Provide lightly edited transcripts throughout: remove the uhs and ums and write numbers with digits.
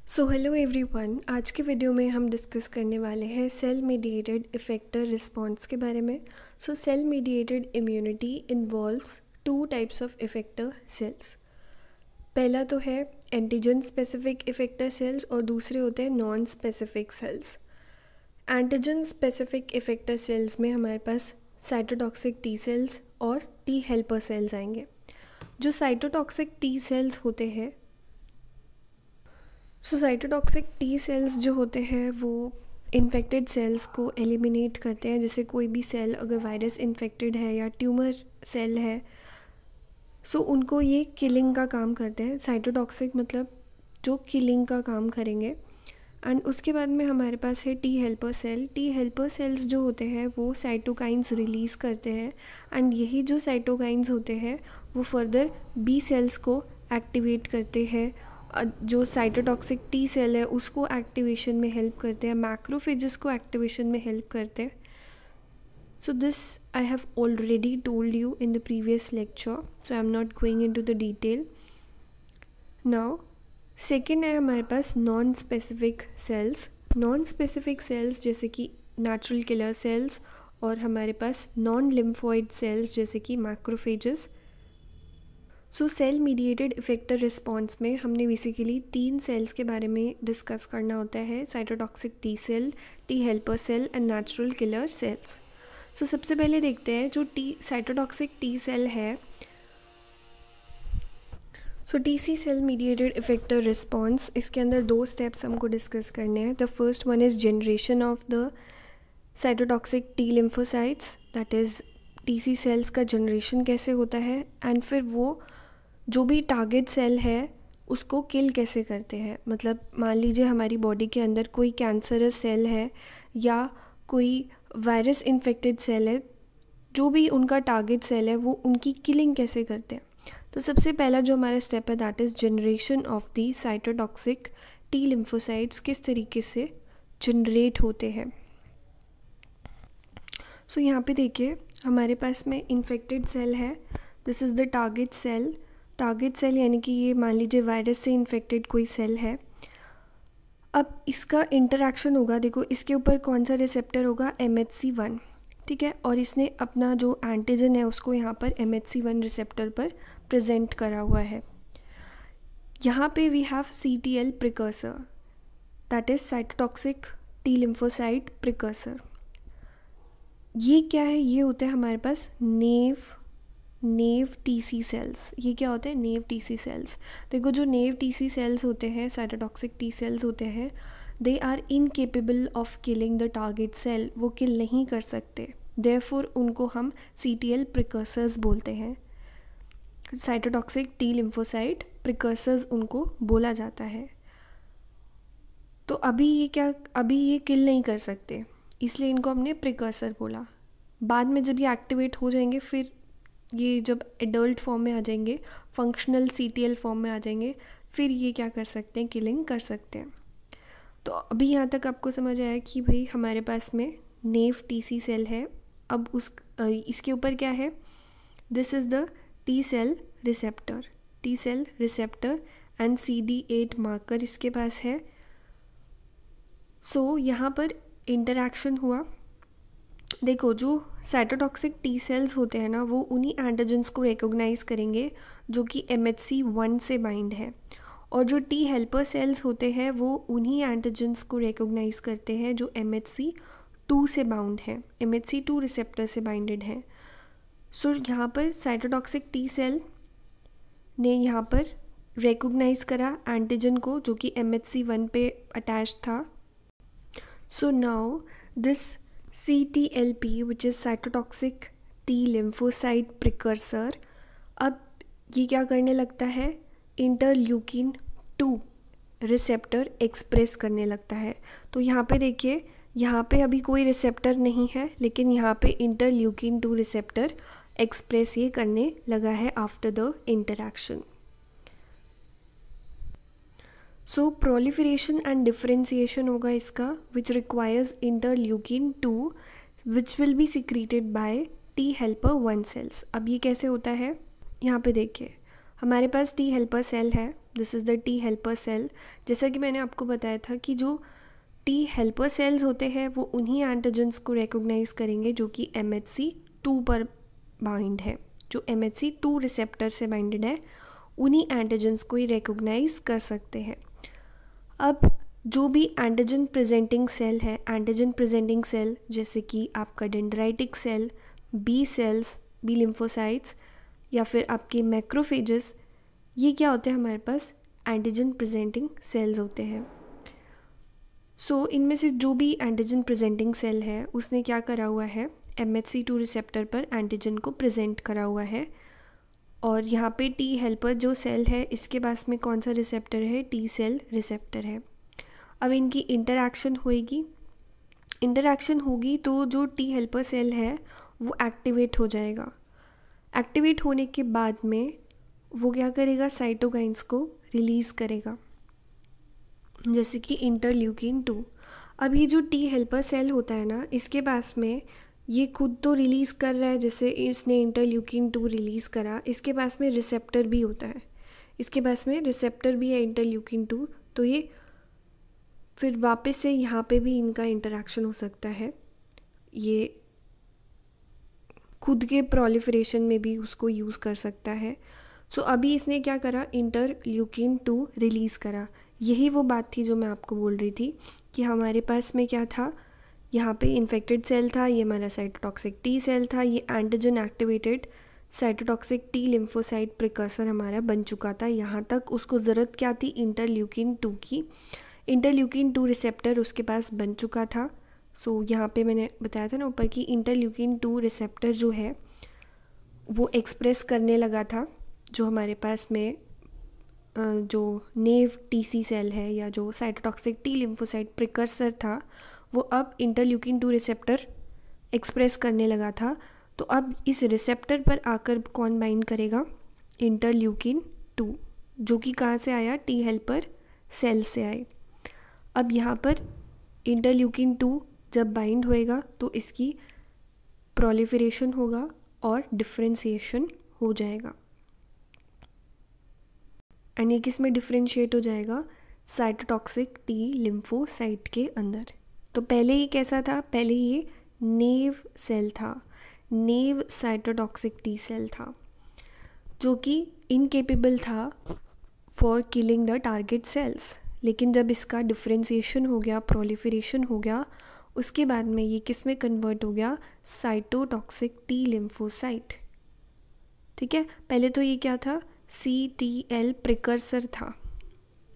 So hello everyone, आज के video में हम डिस्कस करने वाले हैं सेल मीडिएटेड इफेक्टर रिस्पॉन्स के बारे में। So cell mediated immunity involves two types of effector cells. पहला तो है एंटीजन स्पेसिफिक इफेक्टर सेल्स और दूसरे होते हैं non specific cells. Antigen specific effector cells में हमारे पास साइटोटॉक्सिक टी सेल्स और टी हेल्पर सेल्स आएंगे। जो साइटोटॉक्सिक टी सेल्स होते हैं, साइटोटॉक्सिक टी सेल्स जो होते हैं वो इन्फेक्टेड सेल्स को एलिमिनेट करते हैं। जैसे कोई भी सेल अगर वायरस इन्फेक्टेड है या ट्यूमर सेल है, उनको ये किलिंग का काम करते हैं। साइटोटॉक्सिक मतलब जो किलिंग का काम करेंगे। एंड उसके बाद में हमारे पास है T helper cell. T helper cells जो होते हैं वो साइटोकाइंस रिलीज़ करते हैं एंड यही जो साइटोकाइंस होते हैं वो फर्दर बी सेल्स को एक्टिवेट करते हैं। जो साइटोटॉक्सिक टी सेल है उसको एक्टिवेशन में हेल्प करते हैं, मैक्रोफेजेस को एक्टिवेशन में हेल्प करते हैं। So this I have already told you in the previous lecture, so I am not going into the detail now. Second है हमारे पास non specific cells. Non specific cells जैसे कि नेचुरल किलर सेल्स और हमारे पास नॉन लिम्फोइड सेल्स जैसे कि macrophages. Cell mediated effector response में हमने बेसिकली 3 सेल्स के बारे में डिस्कस करना होता है: cytotoxic T cell, T helper cell and natural killer cells. सबसे पहले देखते हैं जो साइटोटॉक्सिक टी सेल है। TC cell mediated effector response, इसके अंदर 2 स्टेप्स हमको डिस्कस करने हैं। The first one is generation of the cytotoxic T lymphocytes, that is TC cells का जनरेशन कैसे होता है, एंड फिर वो जो भी टारगेट सेल है उसको किल कैसे करते हैं। मतलब मान लीजिए हमारी बॉडी के अंदर कोई कैंसरस सेल है या कोई वायरस इन्फेक्टेड सेल है, जो भी उनका टारगेट सेल है वो उनकी किलिंग कैसे करते हैं। तो सबसे पहला जो हमारा स्टेप है that is generation of the cytotoxic T lymphocytes, किस तरीके से जनरेट होते हैं। यहाँ पे देखिए हमारे पास में इन्फेक्टेड सेल है, this is the target cell. Target cell यानी कि ये मान लीजिए वायरस से इन्फेक्टेड कोई सेल है। अब इसका इंटरेक्शन होगा, देखो इसके ऊपर कौन सा रिसेप्टर होगा, MHC1, ठीक है। और इसने अपना जो एंटीजन है उसको यहाँ पर MHC1 रिसेप्टर पर प्रेजेंट करा हुआ है। यहाँ पे we have CTL precursor, that is cytotoxic T lymphocyte precursor. ये क्या है, ये होता है हमारे पास नेव टीसी सेल्स। ये क्या होते हैं, नेव टीसी सेल्स। देखो जो नेव टीसी सेल्स होते हैं, साइटोटॉक्सिक टी सेल्स होते हैं, they are incapable of killing the target cell. वो किल नहीं कर सकते, देयरफॉर उनको हम CTL प्रिकर्सर्स बोलते हैं। साइटोटॉक्सिक टी लिम्फोसाइट प्रिकर्सर्स उनको बोला जाता है। तो अभी ये किल नहीं कर सकते, इसलिए इनको हमने प्रिकर्सर बोला। बाद में जब ये एक्टिवेट हो जाएंगे, फिर ये जब एडल्ट फॉर्म में आ जाएंगे, फंक्शनल CTL फॉर्म में आ जाएंगे, फिर ये क्या कर सकते हैं, किलिंग कर सकते हैं। तो अभी यहाँ तक आपको समझ आया कि भाई हमारे पास में नेव टीसी सेल है। अब इसके ऊपर क्या है, this is the T cell receptor and CD8 marker इसके पास है। यहाँ पर इंटरैक्शन हुआ। देखो जो साइटोटॉक्सिक टी सेल्स होते हैं ना, वो उन्हीं एंटीजन्स को रिकॉग्नाइज करेंगे जो कि MHC1 से बाइंड है, और जो टी हेल्पर सेल्स होते हैं वो उन्हीं एंटीजन्स को रिकॉग्नाइज करते हैं जो MHC2 से बाउंड है, MHC2 रिसेप्टर से बाइंडेड है। यहाँ पर साइटोटॉक्सिक टी सेल ने यहाँ पर रिकॉग्नाइज करा एंटीजन को जो कि MHC1 पे अटैच था। Now this CTLP, which is cytotoxic T lymphocyte precursor, अब ये क्या करने लगता है, इंटरल्यूकिन 2 रिसेप्टर एक्सप्रेस करने लगता है। तो यहाँ पे देखिए, यहाँ पे अभी कोई रिसेप्टर नहीं है, लेकिन यहाँ पे इंटरल्यूकिन 2 रिसेप्टर एक्सप्रेस ये करने लगा है after the interaction. Proliferation and differentiation होगा इसका, which requires interleukin 2 which will be secreted by T helper 1 cells. अब ये कैसे होता है, यहाँ पे देखिए हमारे पास टी हेल्पर सेल है, this is the T helper cell. जैसा कि मैंने आपको बताया था कि जो टी हेल्पर सेल्स होते हैं वो उन्हीं एंटीजन्स को रिकॉग्नाइज करेंगे जो कि MHC2 पर बाइंड है, जो MHC2 रिसेप्टर से बाइंडेड है, उन्हीं एंटीजन्स को ही रिकॉग्नाइज कर सकते हैं। अब जो भी एंटीजन प्रेजेंटिंग सेल है, एंटीजन प्रेजेंटिंग सेल जैसे कि आपका dendritic cell, B cells, B lymphocytes या फिर आपके मैक्रोफेजेस, ये क्या होते हैं हमारे पास एंटीजन प्रेजेंटिंग सेल्स होते हैं। सो इनमें से जो भी एंटीजन प्रेजेंटिंग सेल है उसने क्या करा हुआ है, MHC2 रिसेप्टर पर एंटीजन को प्रेजेंट करा हुआ है। और यहाँ पे टी हेल्पर जो सेल है इसके पास में कौन सा रिसेप्टर है, टी सेल रिसेप्टर है। अब इनकी इंटरैक्शन होगी तो जो टी हेल्पर सेल है वो एक्टिवेट हो जाएगा। एक्टिवेट होने के बाद में वो क्या करेगा, साइटोकाइंस को रिलीज़ करेगा, जैसे कि इंटरल्यूकिन 2। अब ये जो टी हेल्पर सेल होता है ना, इसके पास में ये खुद तो रिलीज़ कर रहा है, जैसे इसने इंटरल्यूकिन 2 रिलीज़ करा, इसके पास में रिसेप्टर भी होता है, इसके पास में रिसेप्टर भी है इंटरल्यूकिन 2, तो ये फिर वापस से यहाँ पे भी इनका इंटरैक्शन हो सकता है, ये खुद के प्रोलिफरेशन में भी उसको यूज़ कर सकता है। सो अभी इसने क्या करा, इंटरल्यूकिन 2 रिलीज़ करा। यही वो बात थी जो मैं आपको बोल रही थी कि हमारे पास में क्या था, यहाँ पे इन्फेक्टेड सेल था, ये हमारा साइटोटॉक्सिक टी सेल था, ये antigen activated cytotoxic T lymphocyte precursor हमारा बन चुका था। यहाँ तक उसको ज़रूरत क्या थी, इंटरल्यूकिन 2 की। इंटरल्यूकिन 2 रिसेप्टर उसके पास बन चुका था। सो यहाँ पे मैंने बताया था ना ऊपर कि इंटरल्यूकिन 2 रिसेप्टर जो है वो एक्सप्रेस करने लगा था, जो हमारे पास में जो नेव टीसी सेल है या जो साइटोटॉक्सिक टी लिम्फोसाइट प्रिकर्सर था वो अब इंटरल्यूकिन 2 रिसेप्टर एक्सप्रेस करने लगा था। तो अब इस रिसेप्टर पर आकर कौन बाइंड करेगा, इंटरल्यूकिन 2, जो कि कहाँ से आया, टी हेल्पर सेल से आए। अब यहाँ पर इंटरल्यूकिन 2 जब बाइंड होएगा तो इसकी प्रोलिफरेशन होगा और डिफ्रेंशिएशन हो जाएगा। एंड ये किस में डिफ्रेंशिएट हो जाएगा, साइटोटॉक्सिक टी लिम्फोसाइट के अंदर। तो पहले ये कैसा था, पहले ये नेव सेल था, नेव साइटोटॉक्सिक टी सेल था, जो कि इनकेपेबल था for killing the target cells. लेकिन जब इसका डिफ्रेंशिएशन हो गया, प्रोलिफरेशन हो गया, उसके बाद में ये किस में कन्वर्ट हो गया, साइटोटॉक्सिक टी लिम्फोसाइट। ठीक है, पहले तो ये क्या था, CTL प्रिकर्सर था,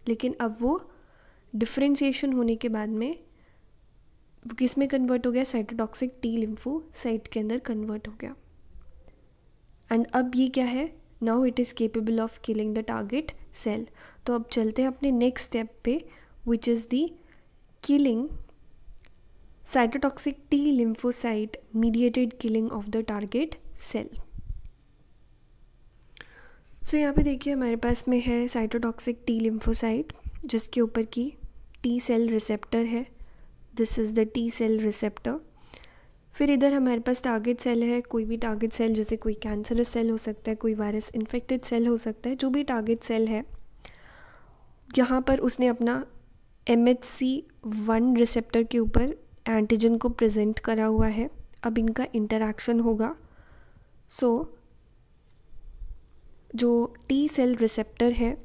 लेकिन अब वो डिफ्रेंशिएशन होने के बाद में वो किस में कन्वर्ट हो गया, साइटोटॉक्सिक टी लिम्फोसाइट के अंदर कन्वर्ट हो गया। एंड अब ये क्या है, now it is capable of killing the target cell. तो अब चलते हैं अपने नेक्स्ट स्टेप पे, which is the killing cytotoxic T lymphocyte mediated killing of the target cell. So यहाँ पे देखिए हमारे पास में है साइटोटॉक्सिक टी लिम्फोसाइट, जिसके ऊपर की टी सेल रिसेप्टर है, this is the T cell receptor. फिर इधर हमारे पास टारगेट सेल है, कोई भी टारगेट सेल, जैसे कोई कैंसरस सेल हो सकता है, कोई वायरस इन्फेक्टेड सेल हो सकता है, जो भी टारगेट सेल है, यहाँ पर उसने अपना MHC1 रिसेप्टर के ऊपर एंटीजन को प्रेजेंट करा हुआ है। अब इनका इंटरैक्शन होगा। सो जो टी सेल रिसेप्टर है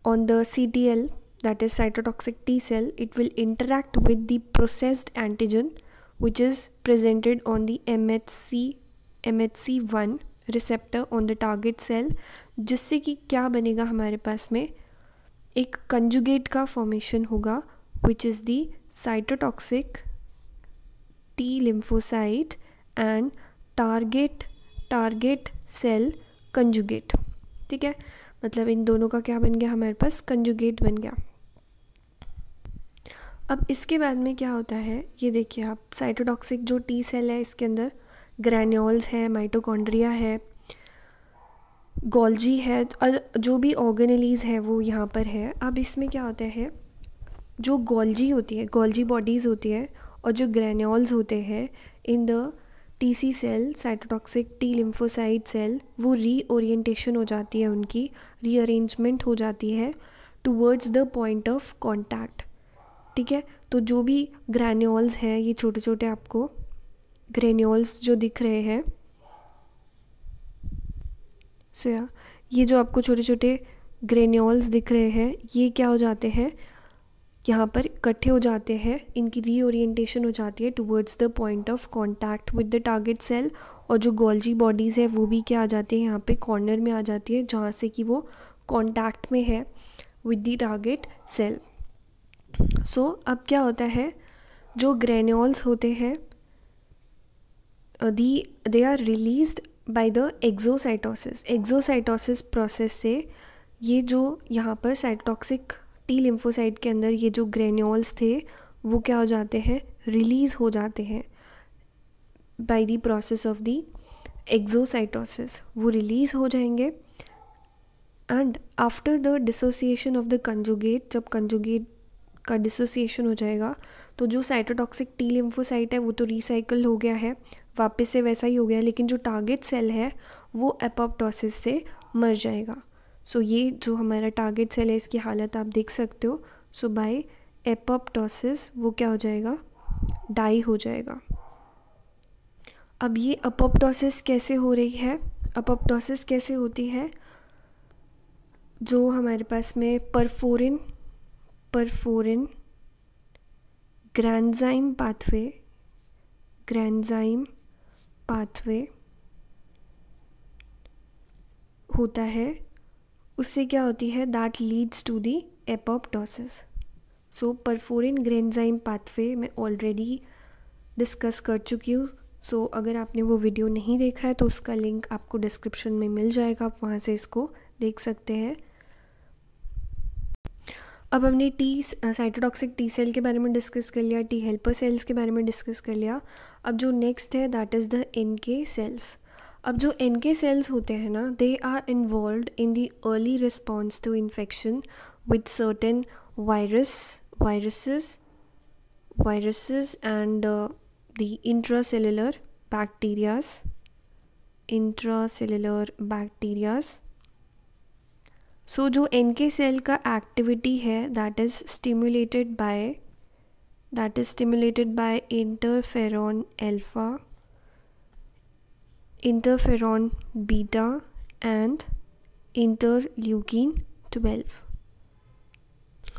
on the CTL, that is cytotoxic T cell, it will interact with the processed antigen which is presented on the MHC1 receptor on the target cell, जिससे कि क्या बनेगा, हमारे पास में एक कंजुगेट का फॉर्मेशन होगा, which is the cytotoxic T lymphocyte and target cell conjugate। ठीक है, मतलब इन दोनों का क्या बन गया, हमारे पास कंजुगेट बन गया। अब इसके बाद में क्या होता है, ये देखिए आप, साइटोटॉक्सिक जो टी सेल है इसके अंदर ग्रैन्यूल्स है, माइटोकॉन्ड्रिया है, गोल्जी है, जो भी ऑर्गेनेलीज है वो यहाँ पर है। अब इसमें क्या होता है, जो गोल्जी होती है, गोल्जी बॉडीज़ होती है, और जो ग्रैन्यूल्स होते हैं in the TC cell, cytotoxic T lymphocyte cell, वो रीओरिएंटेशन हो जाती है, उनकी रीअरेंजमेंट हो जाती है towards the point of contact. ठीक है, तो जो भी ग्रैन्यूल्स हैं, ये छोटे छोटे आपको ग्रैन्यूल्स जो दिख रहे हैं, ये जो आपको छोटे छोटे ग्रैन्यूल्स दिख रहे हैं, ये क्या हो जाते हैं, यहाँ पर इकट्ठे हो जाते हैं, इनकी रीओरिएंटेशन हो जाती है towards the point of contact with the target cell, और जो गोल्जी बॉडीज़ है वो भी क्या आ जाती है, यहाँ पे कॉर्नर में आ जाती है, जहाँ से कि वो कांटेक्ट में है with the target cell. So अब क्या होता है, जो ग्रैन्यूल्स होते हैं they are released by the exocytosis process से ये जो यहाँ पर साइटोटॉक्सिक टी लिम्फोसाइट के अंदर ये जो ग्रैन्यूल्स थे वो क्या हो जाते हैं, रिलीज़ हो जाते हैं by the process of the exocytosis, वो रिलीज़ हो जाएंगे। And after the dissociation of the conjugate, जब कंजुगेट का डिसोसिएशन हो जाएगा तो जो साइटोटॉक्सिक टी लिम्फोसाइट है वो तो रिसाइकल हो गया है, वापस से वैसा ही हो गया, लेकिन जो टारगेट सेल है वो एपोप्टोसिस से मर जाएगा। सो ये जो हमारा टारगेट सेल है इसकी हालत आप देख सकते हो। सो बाय एपोप्टोसिस वो क्या हो जाएगा, डाई हो जाएगा। अब ये एपोप्टोसिस कैसे हो रही है, एपोप्टोसिस कैसे होती है, जो हमारे पास में परफोरिन ग्रैंजाइम पाथवे होता है, उससे क्या होती है, that leads to the apoptosis. So perforin granzyme pathway मैं ऑलरेडी डिस्कस कर चुकी हूँ। सो अगर आपने वो वीडियो नहीं देखा है तो उसका लिंक आपको डिस्क्रिप्शन में मिल जाएगा, आप वहाँ से इसको देख सकते हैं। अब हमने साइटोटॉक्सिक टी सेल के बारे में डिस्कस कर लिया, टी हेल्पर सेल्स के बारे में डिस्कस कर लिया। अब जो नेक्स्ट है that is the NK cells. अब जो NK सेल्स होते हैं ना, they are involved in the early response to infection with certain viruses and the intracellular bacteria। So जो NK सेल का एक्टिविटी है that is stimulated by interferon alpha, interferon beta and interleukin 12।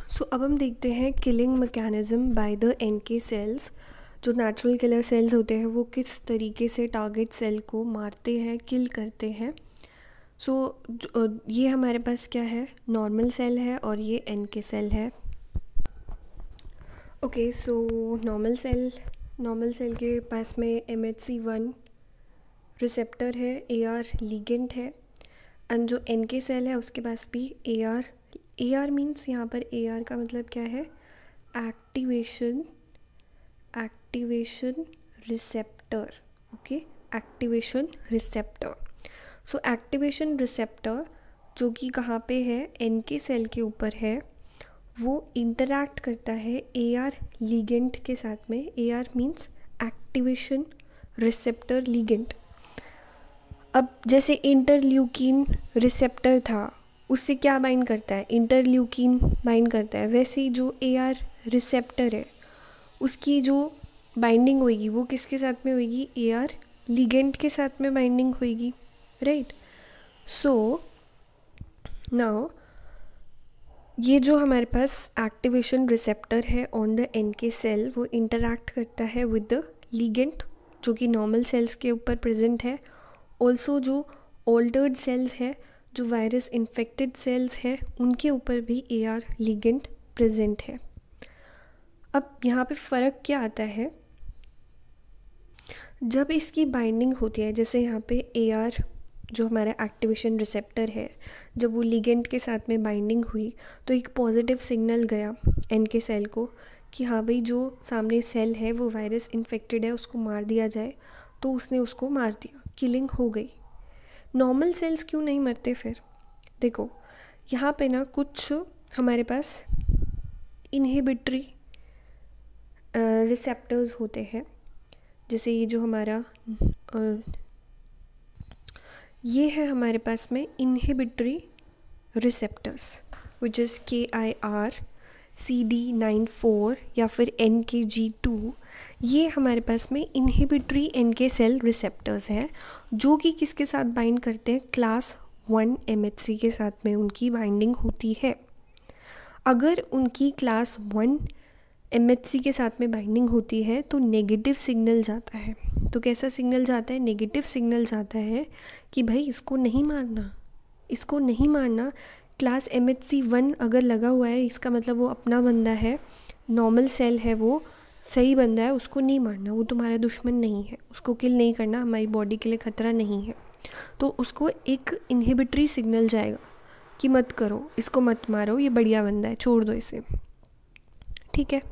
So अब हम देखते हैं killing mechanism by the NK cells. जो natural killer cells होते हैं वो किस तरीके से टारगेट सेल को मारते हैं, किल करते हैं। सो ये हमारे पास क्या है, नॉर्मल सेल है और ये NK सेल है। ओके, सो नॉर्मल सेल के पास में MHC1 रिसेप्टर है, AR लिगेंड है, एंड जो NK सेल है उसके पास भी AR मीन्स यहाँ पर AR का मतलब क्या है, activation receptor. Okay, activation receptor. So activation receptor जो कि कहाँ पे है, NK सेल के ऊपर है, वो इंटरैक्ट करता है AR लिगेंड के साथ में। AR means activation receptor ligand. अब जैसे इंटरल्यूकिन रिसेप्टर था, उससे क्या बाइंड करता है, इंटरल्यूकिन बाइंड करता है, वैसे ही जो AR रिसेप्टर है उसकी जो बाइंडिंग होगी वो किसके साथ में होगी, AR लिगेंड के साथ में बाइंडिंग होगी, राइट। सो नाउ ये जो हमारे पास एक्टिवेशन रिसेप्टर है ऑन द NK सेल, वो इंटरैक्ट करता है विद द लिगेंड जो कि नॉर्मल सेल्स के ऊपर प्रेजेंट है। ऑल्सो जो ऑल्टर्ड सेल्स है, जो वायरस इन्फेक्टेड सेल्स है, उनके ऊपर भी AR लिगेंड प्रेजेंट है। अब यहाँ पे फ़र्क क्या आता है, जब इसकी बाइंडिंग होती है, जैसे यहाँ पे AR जो हमारा एक्टिवेशन रिसेप्टर है, जब वो लिगेंड के साथ में बाइंडिंग हुई तो एक पॉजिटिव सिग्नल गया NK सेल को कि हाँ भाई जो सामने सेल है वो वायरस इन्फेक्टेड है, उसको मार दिया जाए। तो उसने उसको मार दिया, किलिंग हो गई। नॉर्मल सेल्स क्यों नहीं मरते फिर, देखो यहाँ पे ना कुछ हमारे पास इनहिबिटरी रिसेप्टर्स होते हैं जैसे ये जो हमारा ये है हमारे पास में inhibitory receptors which is KIR CD94 या फिर NKG2। ये हमारे पास में इनहिबिटरी NK सेल रिसेप्टर्स हैं जो कि किसके साथ बाइंड करते हैं, क्लास 1 MHC के साथ में उनकी बाइंडिंग होती है। अगर उनकी क्लास 1 MHC के साथ में बाइंडिंग होती है तो नेगेटिव सिग्नल जाता है। तो कैसा सिग्नल जाता है, नेगेटिव सिग्नल जाता है कि भाई इसको नहीं मारना, इसको नहीं मारना। क्लास MHC1 अगर लगा हुआ है इसका मतलब वो अपना बंदा है, नॉर्मल सेल है, वो सही बंदा है, उसको नहीं मारना, वो तुम्हारा दुश्मन नहीं है, उसको किल नहीं करना, हमारी बॉडी के लिए ख़तरा नहीं है। तो उसको एक इनहिबिटरी सिग्नल जाएगा कि मत करो, इसको मत मारो, ये बढ़िया बंदा है, छोड़ दो इसे, ठीक है।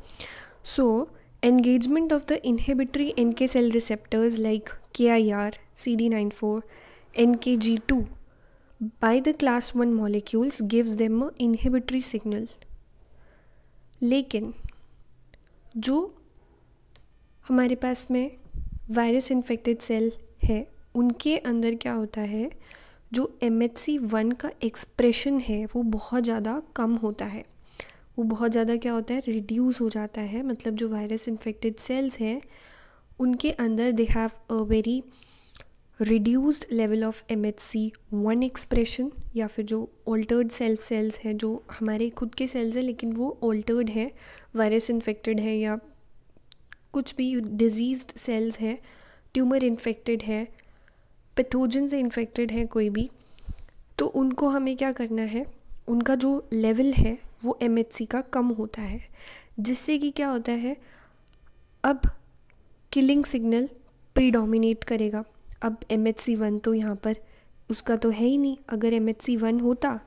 So engagement of the inhibitory NK cell receptors like KIR CD94 NKG2 by the class 1 molecules gives them a inhibitory signal। लेकिन जो हमारे पास में वायरस इन्फेक्टेड सेल है उनके अंदर क्या होता है, जो MHC1 का एक्सप्रेशन है वो बहुत ज़्यादा कम होता है, वो बहुत ज़्यादा क्या होता है, रिड्यूस हो जाता है। मतलब जो वायरस इन्फेक्टेड सेल्स हैं उनके अंदर they have a very reduced level of MHC1 expression, या फिर जो ऑल्टर्ड सेल्स हैं, जो हमारे खुद के सेल्स हैं लेकिन वो ऑल्टर्ड है, वायरस इन्फेक्टेड है या कुछ भी डिजीज्ड सेल्स है, ट्यूमर इन्फेक्टेड है, पैथोजन से इन्फेक्टेड है कोई भी, तो उनको हमें क्या करना है, उनका जो लेवल है वो MHC का कम होता है, जिससे कि क्या होता है, अब किलिंग सिग्नल प्रीडोमिनेट करेगा। अब MHC1 तो यहाँ पर उसका तो है ही नहीं, अगर MHC1 होता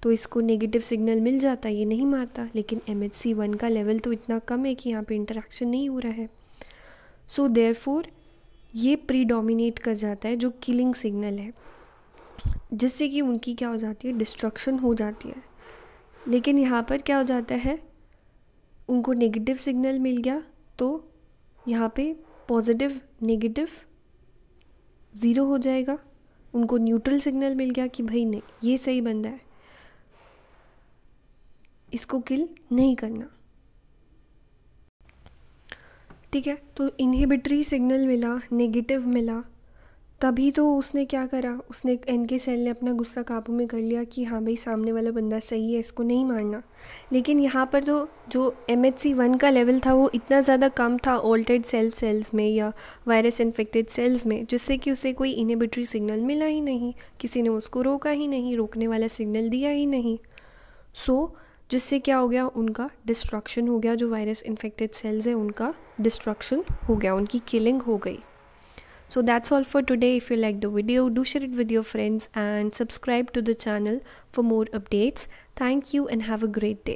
तो इसको नेगेटिव सिग्नल मिल जाता, ये नहीं मारता, लेकिन MHC1 का लेवल तो इतना कम है कि यहाँ पे इंटरेक्शन नहीं हो रहा है। सो देयरफॉर ये प्रीडोमिनेट कर जाता है जो किलिंग सिग्नल है, जिससे कि उनकी क्या हो जाती है, डिस्ट्रक्शन हो जाती है। लेकिन यहाँ पर क्या हो जाता है, उनको नेगेटिव सिग्नल मिल गया तो यहाँ पे पॉजिटिव नेगेटिव ज़ीरो हो जाएगा, उनको न्यूट्रल सिग्नल मिल गया कि भाई नहीं, ये सही बंदा है, इसको किल नहीं करना, ठीक है। तो इनहिबिटरी सिग्नल मिला, नेगेटिव मिला, तभी तो उसने क्या करा, उसने NK सेल ने अपना गुस्सा काबू में कर लिया कि हाँ भाई सामने वाला बंदा सही है, इसको नहीं मारना। लेकिन यहाँ पर तो जो MHC1 का लेवल था वो इतना ज़्यादा कम था ऑल्टर्ड सेल्स में या वायरस इन्फेक्टेड सेल्स में, जिससे कि उसे कोई इनहिबिटरी सिग्नल मिला ही नहीं, किसी ने उसको रोका ही नहीं, रोकने वाला सिग्नल दिया ही नहीं। सो जिससे क्या हो गया, उनका डिस्ट्रक्शन हो गया, जो वायरस इन्फेक्टेड सेल्स है उनका डिस्ट्रक्शन हो गया, उनकी किलिंग हो गई। So that's all for today. If you liked the video, do share it with your friends and subscribe to the channel for more updates. Thank you and have a great day.